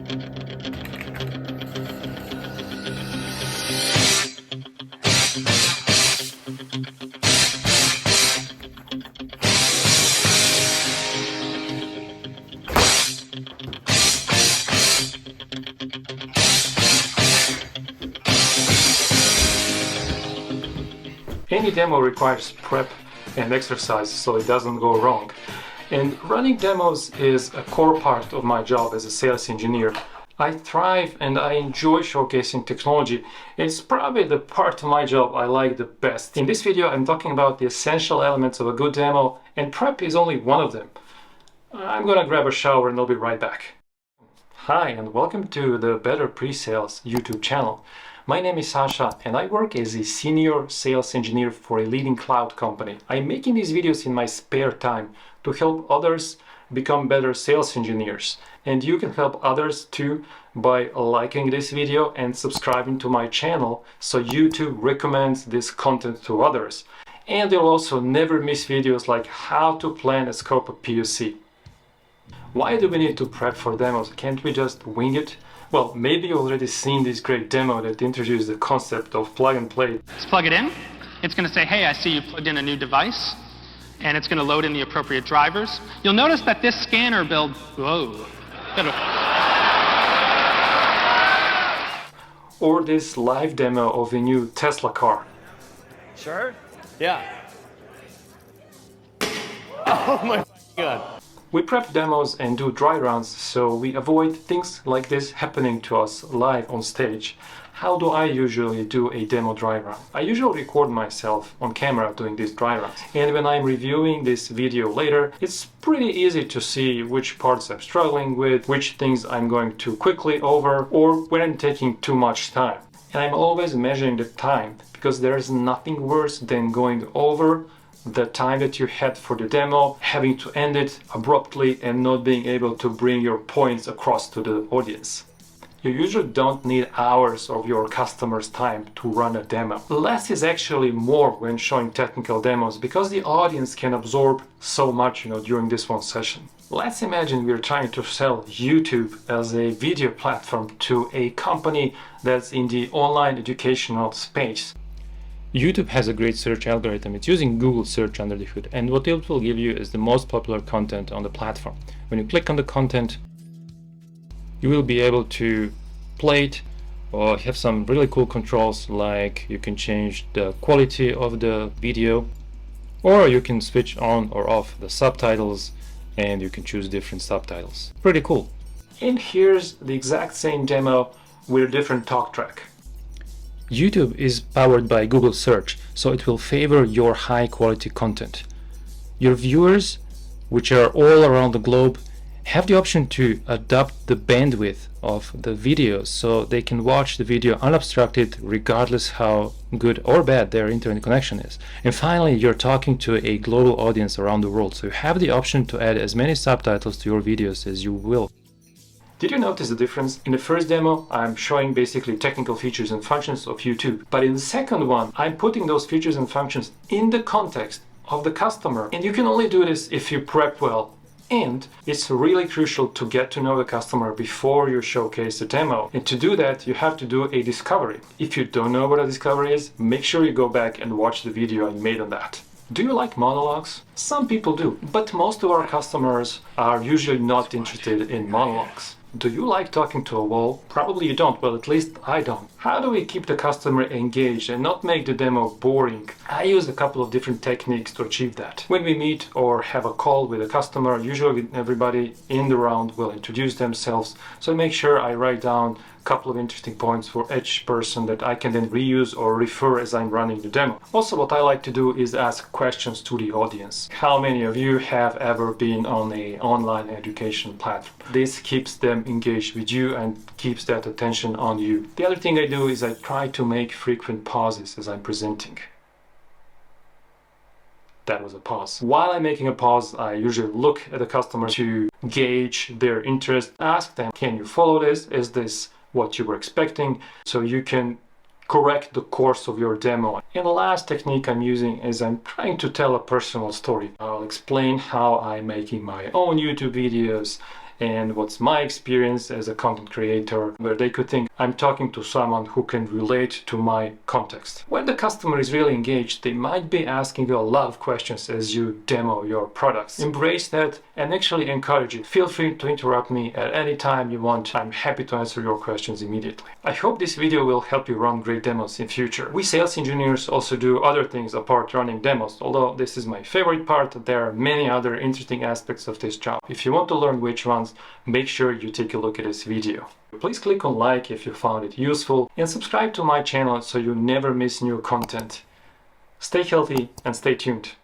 Any demo requires prep and exercise so it doesn't go wrong. And running demos is a core part of my job as a sales engineer. I thrive and I enjoy showcasing technology. It's probably the part of my job I like the best. In this video, I'm talking about the essential elements of a good demo, and prep is only one of them. I'm gonna grab a shower and I'll be right back. Hi, and welcome to the Better Pre-Sales YouTube channel. My name is Sasha and I work as a senior sales engineer for a leading cloud company. I'm making these videos in my spare time to help others become better sales engineers. And you can help others too by liking this video and subscribing to my channel so YouTube recommends this content to others. And you'll also never miss videos like how to plan and scope a POC. Why do we need to prep for demos? Can't we just wing it? Well, maybe you've already seen this great demo that introduced the concept of plug and play. Let's plug it in. It's going to say, hey, I see you plugged in a new device. And it's going to load in the appropriate drivers. You'll notice that this scanner build, whoa. Or this live demo of a new Tesla car. Sure? Yeah. Oh my God. We prep demos and do dry runs so we avoid things like this happening to us live on stage. How do I usually do a demo dry run? I usually record myself on camera doing these dry runs. And when I'm reviewing this video later, it's pretty easy to see which parts I'm struggling with, which things I'm going too quickly over, or when I'm taking too much time. And I'm always measuring the time because there's nothing worse than going over the time that you had for the demo, having to end it abruptly and not being able to bring your points across to the audience. You usually don't need hours of your customer's time to run a demo. Less is actually more when showing technical demos because the audience can absorb so much, during this one session. Let's imagine we're trying to sell YouTube as a video platform to a company that's in the online educational space. YouTube has a great search algorithm. It's using Google search under the hood, and what it will give you is the most popular content on the platform. When you click on the content, you will be able to play it or have some really cool controls, like you can change the quality of the video, or you can switch on or off the subtitles and you can choose different subtitles. Pretty cool. And here's the exact same demo with a different talk track. YouTube is powered by Google search, so it will favor your high quality content. Your viewers, which are all around the globe, have the option to adapt the bandwidth of the videos so they can watch the video unobstructed regardless how good or bad their internet connection is. And finally, you're talking to a global audience around the world, so you have the option to add as many subtitles to your videos as you will. Did you notice the difference? In the first demo, I'm showing basically technical features and functions of YouTube. But in the second one, I'm putting those features and functions in the context of the customer. And you can only do this if you prep well. And it's really crucial to get to know the customer before you showcase the demo. And to do that, you have to do a discovery. If you don't know what a discovery is, make sure you go back and watch the video I made on that. Do you like monologues? Some people do, but most of our customers are usually not interested in monologues. Do you like talking to a wall? Probably you don't, well, at least I don't. How do we keep the customer engaged and not make the demo boring? I use a couple of different techniques to achieve that. When we meet or have a call with a customer, usually everybody in the round will introduce themselves, so I make sure I write down a couple of interesting points for each person that I can then reuse or refer as I'm running the demo. Also, what I like to do is ask questions to the audience. How many of you have ever been on an online education platform? This keeps them engaged with you and keeps that attention on you. The other thing I do is I try to make frequent pauses as I'm presenting. That was a pause. While I'm making a pause, I usually look at the customer to gauge their interest, ask them, can you follow this? Is this what you were expecting? So you can correct the course of your demo. And the last technique I'm using is I'm trying to tell a personal story. I'll explain how I'm making my own YouTube videos and what's my experience as a content creator, where they could think I'm talking to someone who can relate to my context. When the customer is really engaged, they might be asking you a lot of questions as you demo your products. Embrace that and actually encourage it. Feel free to interrupt me at any time you want. I'm happy to answer your questions immediately. I hope this video will help you run great demos in future. We sales engineers also do other things apart running demos. Although this is my favorite part, there are many other interesting aspects of this job. If you want to learn which ones, make sure you take a look at this video. Please click on like if you found it useful and subscribe to my channel so you never miss new content. Stay healthy and stay tuned.